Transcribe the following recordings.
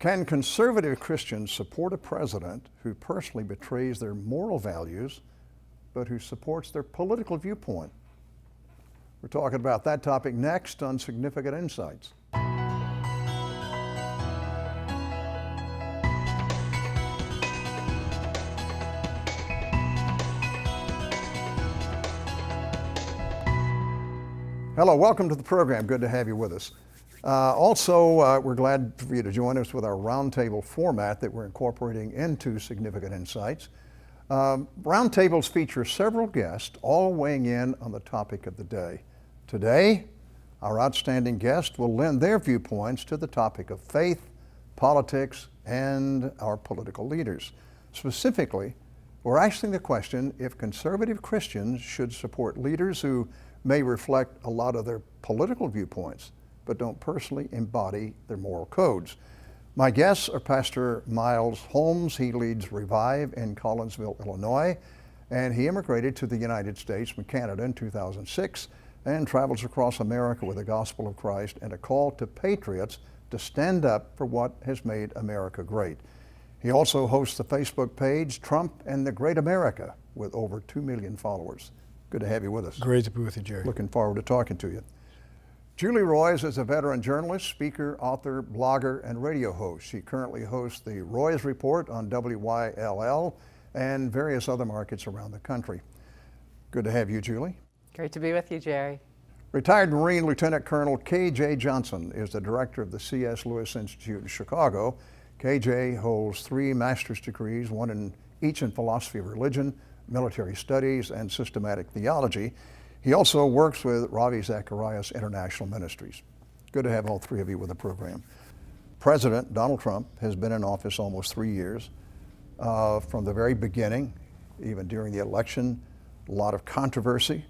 Can conservative Christians support a president who personally betrays their moral values, but who supports their political viewpoint? We're talking about that topic next on Significant Insights. Hello, welcome to the program. Good to have you with us. We're glad for you to join us with our roundtable format that we're incorporating into Significant Insights. Roundtables feature several guests, all weighing in on the topic of the day. Today, our outstanding guest will lend their viewpoints to the topic of faith, politics, and our political leaders. Specifically, we're asking the question if conservative Christians should support leaders who may reflect a lot of their political viewpoints, but don't personally embody their moral codes. My guests are Pastor Miles Holmes. He leads Revive in Collinsville, Illinois, and he immigrated to the United States from Canada in 2006 and travels across America with the gospel of Christ and a call to patriots to stand up for what has made America great. He also hosts the Facebook page Trump and the Great America with over 2 million followers. Good to have you with us. Great to be with you, Jerry. Looking forward to talking to you. Julie Roys is a veteran journalist, speaker, author, blogger, and radio host. She currently hosts the Roys Report on WYLL and various other markets around the country. Good to have you, Julie. Great to be with you, Jerry. Retired Marine Lieutenant Colonel K.J. Johnson is the director of the C.S. Lewis Institute in Chicago. K.J. holds 3 master's degrees, one each in philosophy of religion, military studies, and systematic theology. He also works with Ravi Zacharias International Ministries. Good to have all 3 of you with the program. President Donald Trump has been in office almost 3 years. From the very beginning, even during the election, a lot of controversy.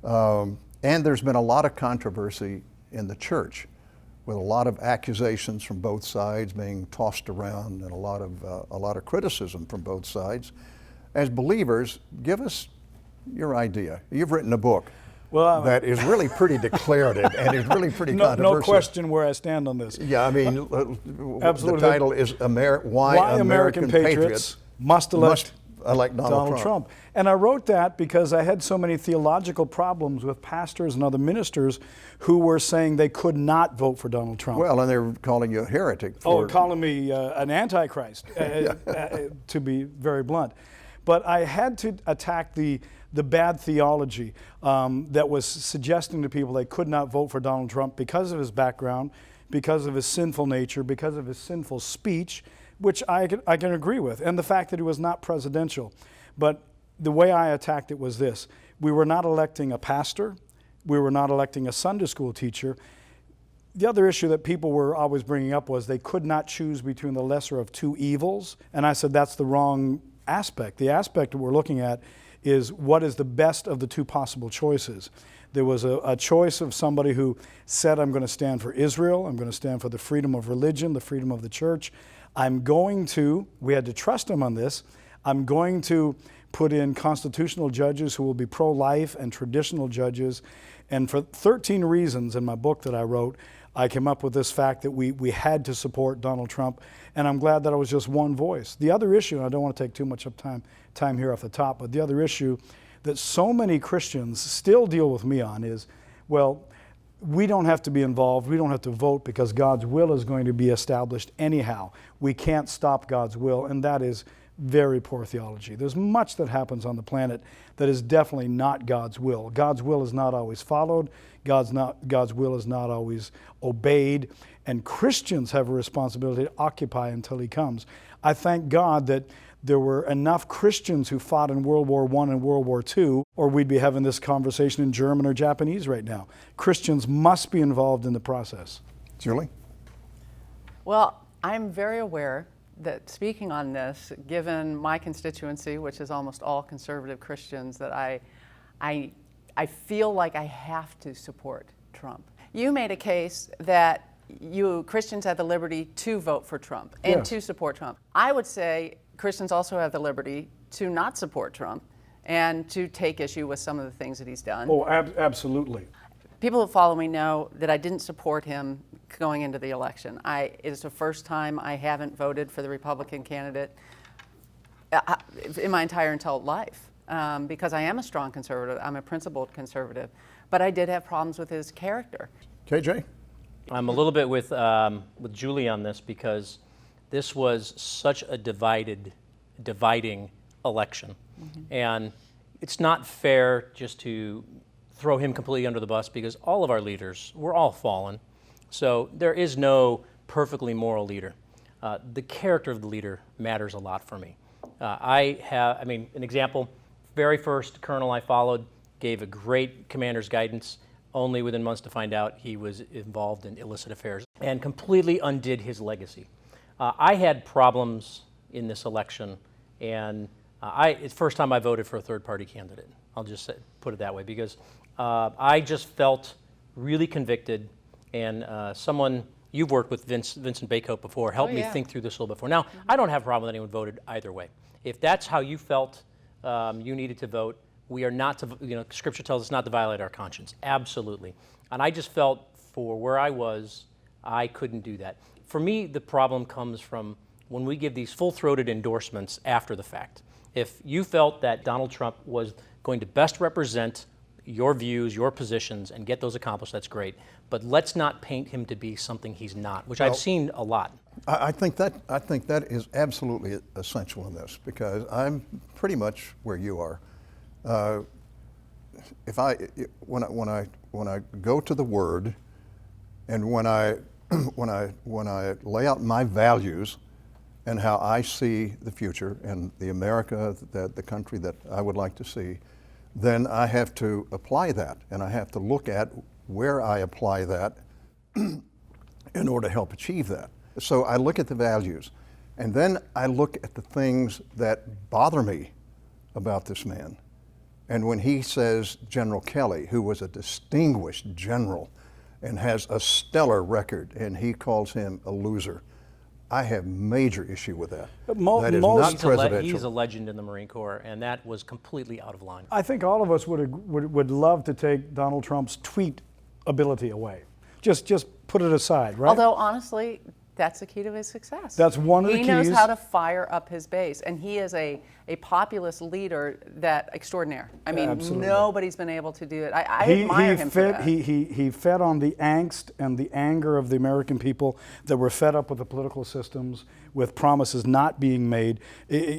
And there's been a lot of controversy in the church, with a lot of accusations from both sides being tossed around and a lot of criticism from both sides. As believers, give us your idea. You've written a book that is really pretty declarative and is really pretty controversial. No question where I stand on this. Yeah, I mean, Absolutely. The title is Why American Patriots Must Elect Donald Trump. And I wrote that because I had so many theological problems with pastors and other ministers who were saying they could not vote for Donald Trump. Well, and they were calling you a heretic. Calling me an antichrist, to be very blunt. But I had to attack the bad theology that was suggesting to people they could not vote for Donald Trump because of his background, because of his sinful nature, because of his sinful speech, which I can agree with, and the fact that he was not presidential. But the way I attacked it was this. We were not electing a pastor. We were not electing a Sunday school teacher. The other issue that people were always bringing up was they could not choose between the lesser of 2 evils, and I said that's the wrong aspect. The aspect that we're looking at is what is the best of the 2 possible choices. There was a choice of somebody who said, I'm going to stand for Israel, I'm going to stand for the freedom of religion, the freedom of the church. We had to trust him on this, I'm going to put in constitutional judges who will be pro-life and traditional judges. And for 13 reasons in my book that I wrote, I came up with this fact that we had to support Donald Trump, and I'm glad that it was just one voice. The other issue, and I don't want to take too much of time here off the top, but the other issue that so many Christians still deal with me on is, well, we don't have to be involved, we don't have to vote because God's will is going to be established anyhow. We can't stop God's will, and that is very poor theology. There's much that happens on the planet that is definitely not God's will. God's will is not always followed. God's will is not always obeyed. And Christians have a responsibility to occupy until he comes. I thank God that there were enough Christians who fought in World War I and World War II, or we'd be having this conversation in German or Japanese right now. Christians must be involved in the process. Julie? Well, I'm very aware that speaking on this, given my constituency, which is almost all conservative Christians, that I feel like I have to support Trump. You made a case that you Christians have the liberty to vote for Trump and to support Trump. I would say Christians also have the liberty to not support Trump and to take issue with some of the things that he's done. Oh, absolutely. People who follow me know that I didn't support him going into the election. It's the first time I haven't voted for the Republican candidate in my entire adult life, because I am a strong conservative. I'm a principled conservative, but I did have problems with his character. KJ? I'm a little bit with Julie on this, because this was such a dividing election. And it's not fair just to throw him completely under the bus, because all of our leaders, we're all fallen. So there is no perfectly moral leader. The character of the leader matters a lot for me. An example, very first colonel I followed gave a great commander's guidance, only within months to find out he was involved in illicit affairs, and completely undid his legacy. I had problems in this election, and it's the first time I voted for a third-party candidate. I'll just put it that way, because I just felt really convicted, and someone, you've worked with Vincent Baycoat before, helped me think through this a little bit before. Now, I don't have a problem with anyone voted either way. If that's how you felt you needed to vote, we are not to, Scripture tells us not to violate our conscience, absolutely. And I just felt for where I was, I couldn't do that. For me, the problem comes from when we give these full-throated endorsements after the fact. If you felt that Donald Trump was going to best represent your views, your positions, and get those accomplished, that's great. But let's not paint him to be something he's not, which I've seen a lot. I think that is absolutely essential in this, because I'm pretty much where you are. When I go to the Word, and when I lay out my values and how I see the future and the America, the country that I would like to see, then I have to apply that, and I have to look at where I apply that in order to help achieve that. So I look at the values, and then I look at the things that bother me about this man. And when he says General Kelly, who was a distinguished general and has a stellar record, and he calls him a loser, I have major issue with that. That is not presidential. He's a legend in the Marine Corps, and that was completely out of line. I think all of us would love to take Donald Trump's tweet ability away. Just put it aside, right? Although honestly, that's the key to his success. That's one of the keys. He knows how to fire up his base, and he is a populist leader that extraordinaire. I mean, Absolutely. Nobody's been able to do it. I admire him for that. He fed on the angst and the anger of the American people that were fed up with the political systems, with promises not being made.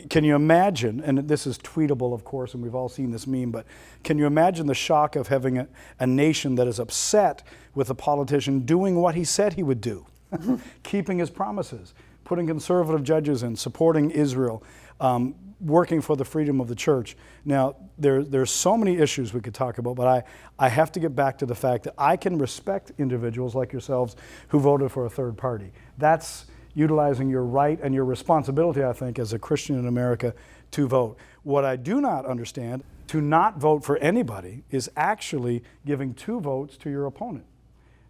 Can you imagine, and this is tweetable, of course, and we've all seen this meme, but can you imagine the shock of having a nation that is upset with a politician doing what he said he would do? Keeping his promises, putting conservative judges in, supporting Israel, working for the freedom of the church. Now, there's so many issues we could talk about, but I have to get back to the fact that I can respect individuals like yourselves who voted for a third party. That's utilizing your right and your responsibility, I think, as a Christian in America to vote. What I do not understand, to not vote for anybody is actually giving 2 votes to your opponent.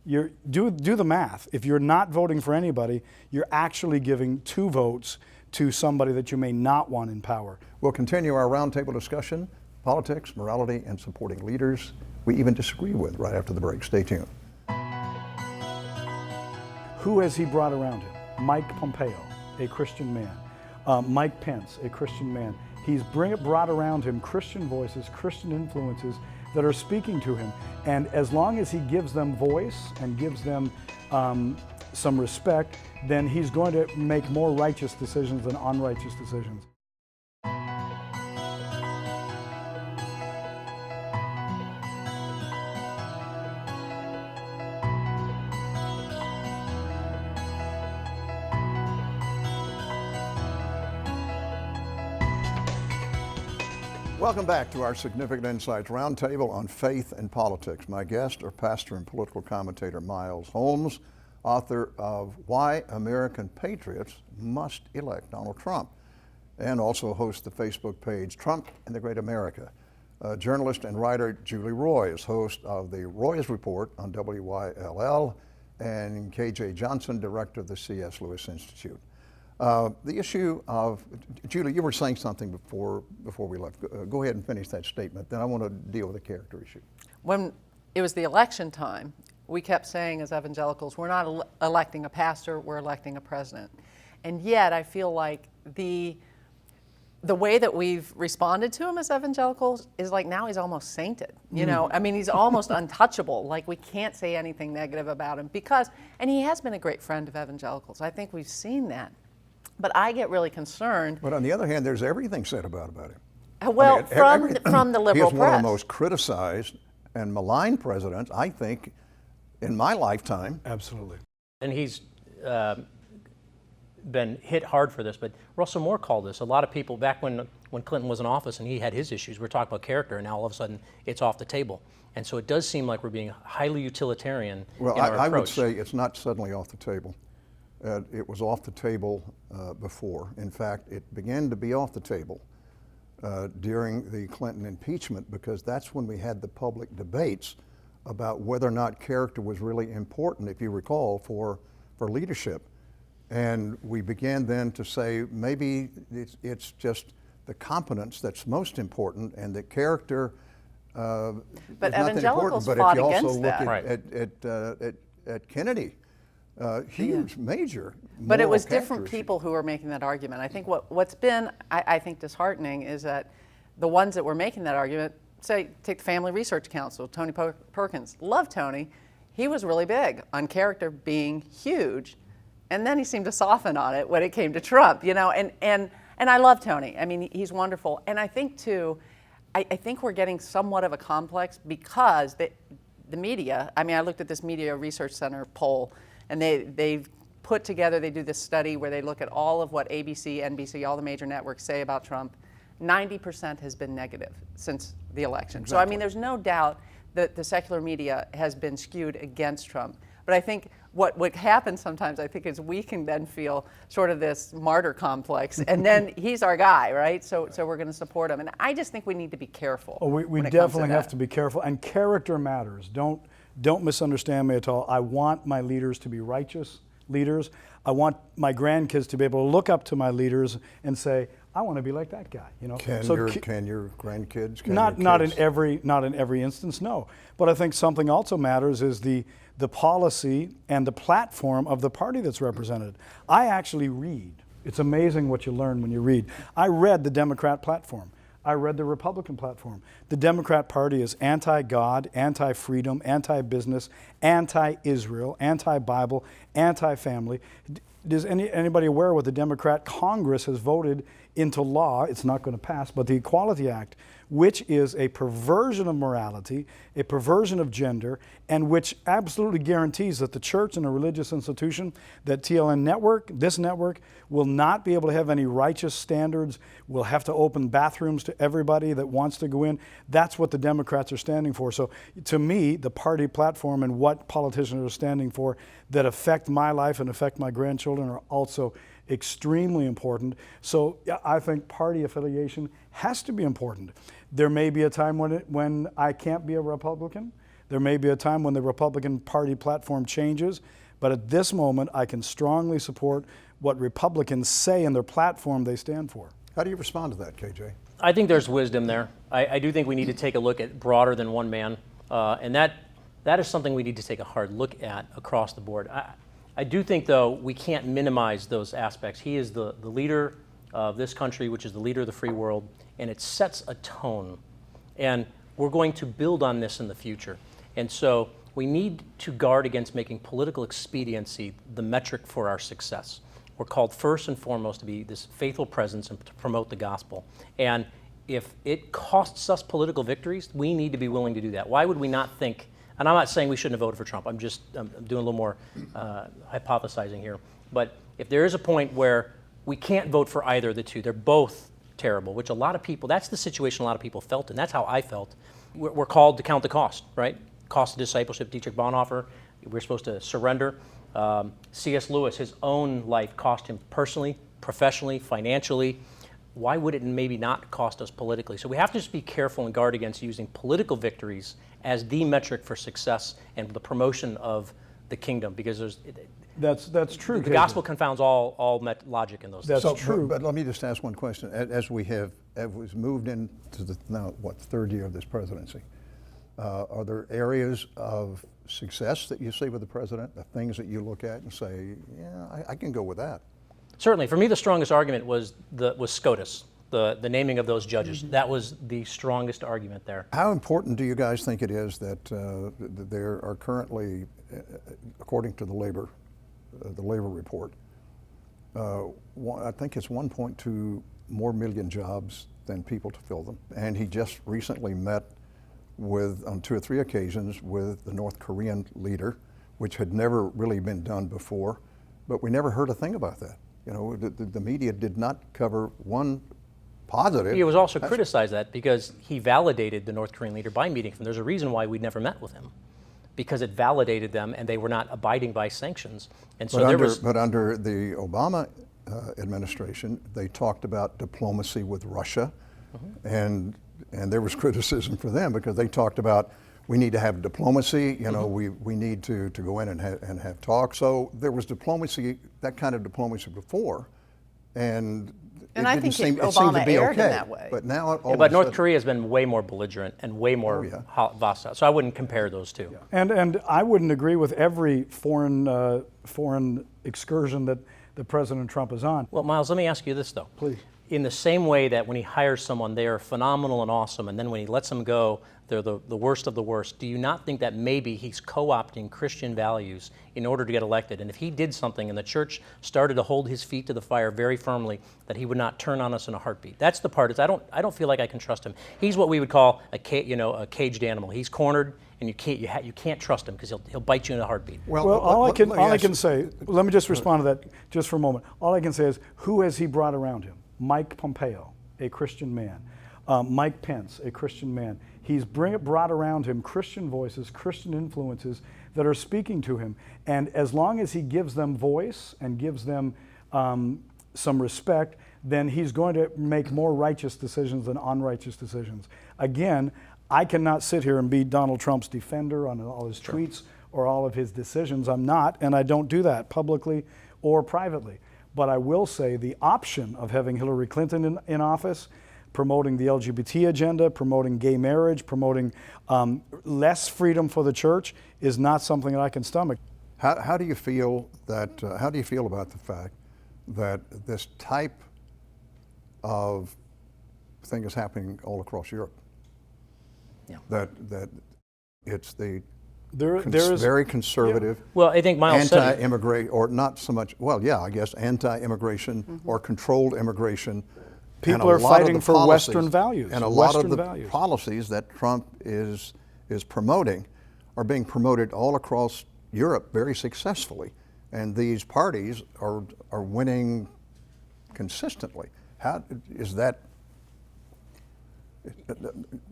Do the math. If you're not voting for anybody, you're actually giving 2 votes to somebody that you may not want in power. We'll continue our roundtable discussion, politics, morality, and supporting leaders we even disagree with right after the break. Stay tuned. Who has he brought around him? Mike Pompeo, a Christian man. Mike Pence, a Christian man. He's brought around him Christian voices, Christian influences that are speaking to him. And as long as he gives them voice and gives them some respect, then he's going to make more righteous decisions than unrighteous decisions. Welcome back to our Significant Insights Roundtable on Faith and Politics. My guests are pastor and political commentator Miles Holmes, author of Why American Patriots Must Elect Donald Trump, and also hosts the Facebook page Trump and the Great America. Journalist and writer Julie Roy is host of the Roy's Report on WYLL, and KJ Johnson, director of the C.S. Lewis Institute. The issue of, Julie, you were saying something before we left. Go ahead and finish that statement. Then I want to deal with the character issue. When it was the election time, we kept saying as evangelicals, we're not electing a pastor, we're electing a president. And yet I feel like the way that we've responded to him as evangelicals is like now he's almost sainted. You know, I mean, he's almost untouchable. Like we can't say anything negative about him because, and he has been a great friend of evangelicals. I think we've seen that. But I get really concerned. But on the other hand, there's everything said about him. Well, I mean, from the liberal He is one of press. the most criticized and maligned presidents, I think, in my lifetime. Absolutely. And he's been hit hard for this, but Russell Moore called this. A lot of people, back when Clinton was in office and he had his issues, we're talking about character, and now all of a sudden it's off the table. And so it does seem like we're being highly utilitarian Well, in our I would approach. say it's not suddenly off the table. It was off the table before. In fact, it began to be off the table during the Clinton impeachment, because that's when we had the public debates about whether or not character was really important, if you recall, for leadership. And we began then to say maybe it's just the competence that's most important, and that character But is not that evangelicals important. But fought if you also against look that. at Kennedy, huge, major. But it moral was character different issue. people who were making that argument. I think what's been, I think, disheartening is that the ones that were making that argument, say, take the Family Research Council, Tony Perkins. Love Tony. He was really big on character being huge, and then he seemed to soften on it when it came to Trump, you know, and I love Tony. I mean, he's wonderful. And I think, too, I think we're getting somewhat of a complex because the media, I mean, I looked at this Media Research Center poll, and they've put together, they do this study where they look at all of what ABC, NBC, all the major networks say about Trump. 90% has been negative since the election. Exactly. So, I mean, there's no doubt that the secular media has been skewed against Trump. But I think what happens sometimes, I think, is we can then feel sort of this martyr complex, and then he's our guy, right? So we're going to support him. And I just think we need to be careful. Oh, we when it comes to definitely have that. to be careful, and character matters. Don't misunderstand me at all. I want my leaders to be righteous leaders. I want my grandkids to be able to look up to my leaders and say, I want to be like that guy. You know. Can So your grandkids? Can not your not in every instance, no. But I think something also matters is the policy and the platform of the party that's represented. I actually read. It's amazing what you learn when you read. I read the Democrat platform. I read the Republican platform. The Democrat Party is anti-God, anti-freedom, anti-business, anti-Israel, anti-Bible, anti-family. Is anybody aware what the Democrat Congress has voted into law? It's not going to pass, but the Equality Act, which is a perversion of morality, a perversion of gender, and which absolutely guarantees that the church and a religious institution, that TLN network, this network, will not be able to have any righteous standards, will have to open bathrooms to everybody that wants to go in. That's what the Democrats are standing for. So to me, the party platform and what politicians are standing for that affect my life and affect my grandchildren are also extremely important. So I think party affiliation has to be important. There may be a time when I can't be a Republican. There may be a time when the Republican Party platform changes. But at this moment, I can strongly support what Republicans say in their platform they stand for. How do you respond to that, KJ? I think there's wisdom there. I do think we need to take a look at broader than one man, and that is something we need to take a hard look at across the board. I do think, though, we can't minimize those aspects. He is the leader of this country, which is the leader of the free world, and it sets a tone. And we're going to build on this in the future. And so we need to guard against making political expediency the metric for our success. We're called first and foremost to be this faithful presence and to promote the gospel. And if it costs us political victories, we need to be willing to do that. Why would we not think, and I'm not saying we shouldn't have voted for Trump, I'm doing a little more hypothesizing here, but if there is a point where we can't vote for either of the two, they're both terrible, which a lot of people, that's the situation a lot of people felt, and that's how I felt. We're called to count the cost, right? Cost of discipleship, Dietrich Bonhoeffer, we're supposed to surrender. C.S. Lewis, his own life cost him personally, professionally, financially. Why would it maybe not cost us politically? So we have to just be careful and guard against using political victories as the metric for success and the promotion of the kingdom, because That's true. the gospel confounds all logic in those things. That's true. But let me just ask one question. As we've moved into the now third year of this presidency, are there areas of success that you see with the president, the things that you look at and say, yeah, I can go with that? Certainly, for me, the strongest argument was SCOTUS, the naming of those judges. That was the strongest argument there. How important do you guys think it is that there are currently, according to the labor report, I think it's 1.2 more million jobs than people to fill them. And he just recently met on 2 or 3 occasions with the North Korean leader, which had never really been done before, but we never heard a thing about that. You know, the media did not cover one positive. He was also criticized that because he validated the North Korean leader by meeting him. There's a reason why we'd never met with him, because it validated them and they were not abiding by sanctions. And so But under the Obama administration, they talked about diplomacy with Russia, and there was criticism for them because they talked about we need to have diplomacy. You know, we need to go in and have talks. So there was diplomacy, that kind of diplomacy before, and I think it seemed Obama to be erred okay. in that way. But now, but North Korea has been way more belligerent and way more hostile. So I wouldn't compare those two. And I wouldn't agree with every foreign excursion that President Trump is on. Well, Miles, let me ask you this, though. Please. In the same way that when he hires someone, they are phenomenal and awesome, and then when he lets them go, they're the worst of the worst, do you not think that maybe he's co-opting Christian values in order to get elected? And if he did something and the church started to hold his feet to the fire very firmly, that he would not turn on us in a heartbeat? That's the part. I don't feel like I can trust him. He's what we would call a caged animal. He's cornered, and you can't trust him because he'll bite you in a heartbeat. Well, all I can say, let me just respond to that just for a moment. All I can say is, who has he brought around him? Mike Pompeo, a Christian man. Mike Pence, a Christian man. He's brought around him Christian voices, Christian influences that are speaking to him. And as long as he gives them voice and gives them some respect, then he's going to make more righteous decisions than unrighteous decisions. Again, I cannot sit here and be Donald Trump's defender on all his tweets or all of his decisions. I'm not, and I don't do that publicly or privately. But I will say the option of having Hillary Clinton in office, promoting the LGBT agenda, promoting gay marriage, promoting less freedom for the church is not something that I can stomach. How do you feel about the fact that this type of thing is happening all across Europe? Yeah. That it's the There is very conservative, Well, I think Miles said it. anti-immigration, or not so much, well, yeah, I guess anti-immigration or controlled immigration. People are fighting for Western values. And a lot of the policies that Trump is promoting are being promoted all across Europe very successfully. And these parties are winning consistently. How is that?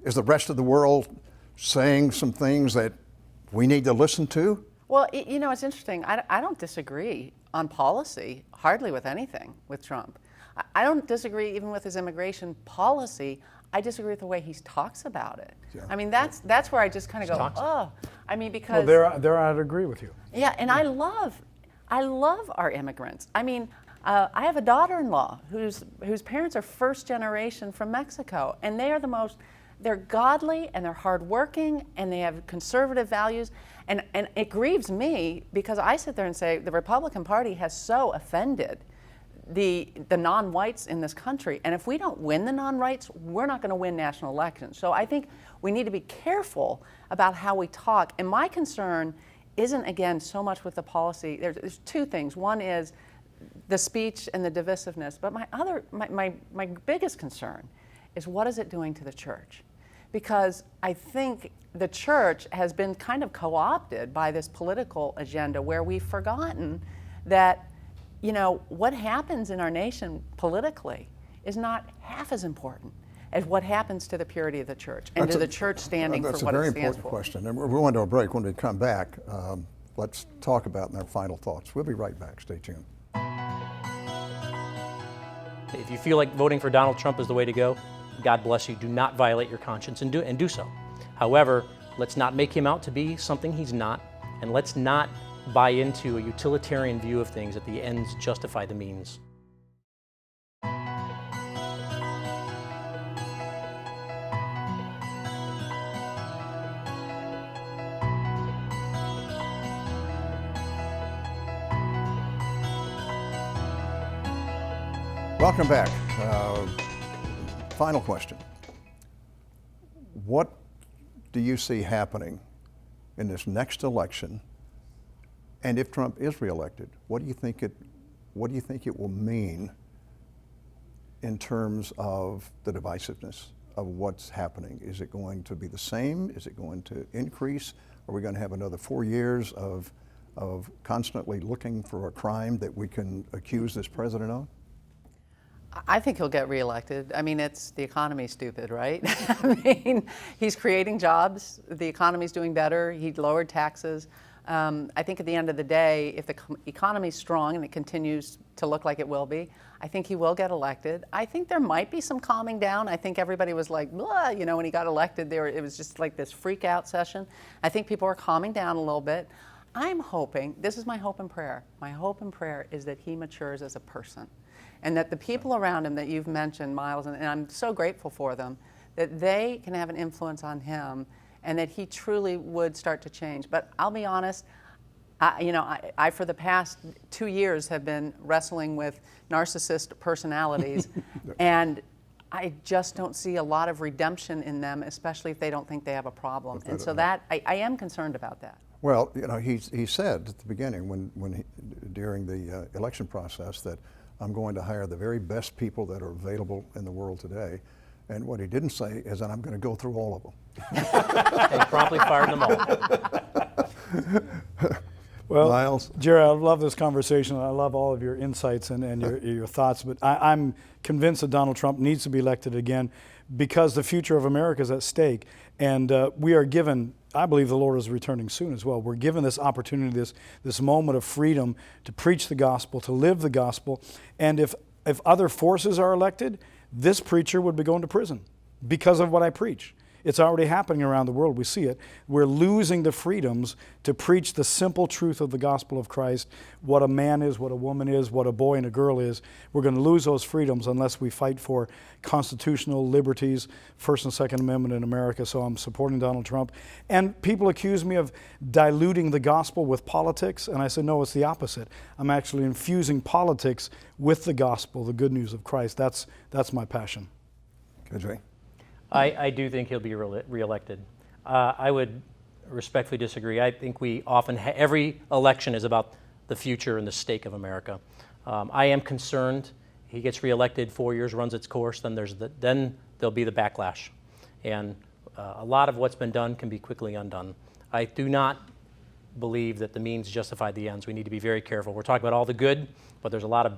Is the rest of the world saying some things that we need to listen to? Well, you know, it's interesting. I don't disagree on policy, hardly with anything with Trump. I don't disagree even with his immigration policy. I disagree with the way he talks about it. Yeah. I mean, that's where I just kind of go, oh. I mean, because there I'd agree with you. Yeah, and I love our immigrants. I mean, I have a daughter-in-law whose parents are first generation from Mexico, and they're godly and they're hardworking and they have conservative values, and it grieves me because I sit there and say the Republican Party has so offended the non-whites in this country, and if we don't win the non-whites, we're not going to win national elections. So I think we need to be careful about how we talk, and my concern isn't, again, so much with the policy. There's two things. One is the speech and the divisiveness, but my biggest concern is what is it doing to the church? Because I think the church has been kind of co-opted by this political agenda where we've forgotten that, you know, what happens in our nation politically is not half as important as what happens to the purity of the church and to the church standing for what it stands for. That's a very important question. And we're going to a break. When we come back, let's talk about their final thoughts. We'll be right back. Stay tuned. If you feel like voting for Donald Trump is the way to go, God bless you. Do not violate your conscience and do so. However, let's not make him out to be something he's not, and let's not buy into a utilitarian view of things that the ends justify the means. Welcome back. Final question. What do you see happening in this next election? And if Trump is reelected, what do you think it will mean in terms of the divisiveness of what's happening? Is it going to be the same? Is it going to increase? Are we going to have another 4 years of constantly looking for a crime that we can accuse this president of? I think he'll get reelected. I mean, it's the economy's stupid, right? I mean, he's creating jobs. The economy's doing better. He lowered taxes. I think at the end of the day, if the economy's strong and it continues to look like it will be, I think he will get elected. I think there might be some calming down. I think everybody was like, blah, you know, when he got elected, it was just like this freak out session. I think people are calming down a little bit. I'm hoping, this is my hope and prayer. My hope and prayer is that he matures as a person, and that the people around him that you've mentioned, Miles, and I'm so grateful for them, that they can have an influence on him, and that he truly would start to change. But I'll be honest, I for the past 2 years have been wrestling with narcissist personalities, and I just don't see a lot of redemption in them, especially if they don't think they have a problem. And so that, I am concerned about that. Well, you know, he said at the beginning during the election process that I'm going to hire the very best people that are available in the world today. And what he didn't say is that I'm going to go through all of them. And promptly fired them all. Well, Miles? Jerry, I love this conversation. I love all of your insights and your thoughts. But I'm convinced that Donald Trump needs to be elected again because the future of America is at stake. And we are given, I believe the Lord is returning soon as well. We're given this opportunity, this moment of freedom to preach the gospel, to live the gospel. And if other forces are elected, this preacher would be going to prison because of what I preach. It's already happening around the world. We see it. We're losing the freedoms to preach the simple truth of the gospel of Christ, what a man is, what a woman is, what a boy and a girl is. We're going to lose those freedoms unless we fight for constitutional liberties, First and Second Amendment in America. So I'm supporting Donald Trump. And people accuse me of diluting the gospel with politics. And I said, no, it's the opposite. I'm actually infusing politics with the gospel, the good news of Christ. That's my passion. Good, Jay. I do think he'll be reelected. I would respectfully disagree. I think we often, every election is about the future and the stake of America. I am concerned he gets reelected, 4 years runs its course, then there'll be the backlash. And a lot of what's been done can be quickly undone. I do not believe that the means justify the ends. We need to be very careful. We're talking about all the good, but there's a lot of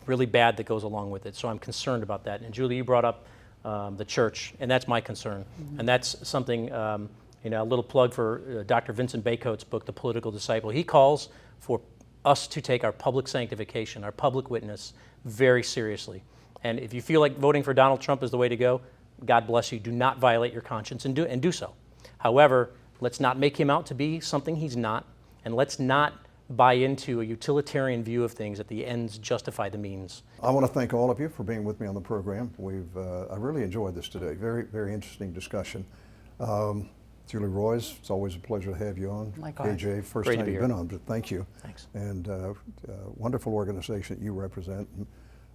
really bad that goes along with it. So I'm concerned about that. And Julie, you brought up the church, and that's my concern. Mm-hmm. And that's something, a little plug for Dr. Vincent Baycoat's book, The Political Disciple. He calls for us to take our public sanctification, our public witness, very seriously. And if you feel like voting for Donald Trump is the way to go, God bless you. Do not violate your conscience and do so. However, let's not make him out to be something he's not, and let's not buy into a utilitarian view of things that the ends justify the means. I want to thank all of you for being with me on the program. I really enjoyed this today. Very, very interesting discussion. Julie Royce, it's always a pleasure to have you on. Likewise. AJ, first Great to time be you've here. been on, but thank you. Thanks. And wonderful organization that you represent.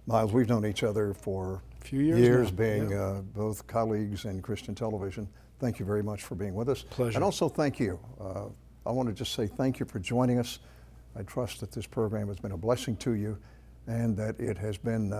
Miles, we've known each other for A few years now. being Yeah. both colleagues in Christian television. Thank you very much for being with us. Pleasure. And also thank you. I want to just say thank you for joining us. I trust that this program has been a blessing to you, and that it has been,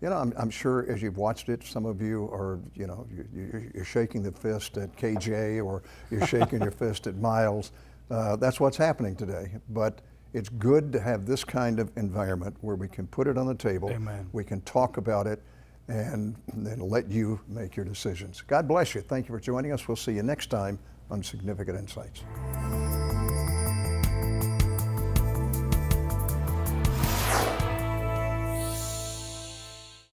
I'm sure as you've watched it, some of you are, you're shaking the fist at KJ, or you're shaking your fist at Miles. That's what's happening today. But it's good to have this kind of environment where we can put it on the table. Amen. We can talk about it, and then let you make your decisions. God bless you. Thank you for joining us. We'll see you next time on Significant Insights.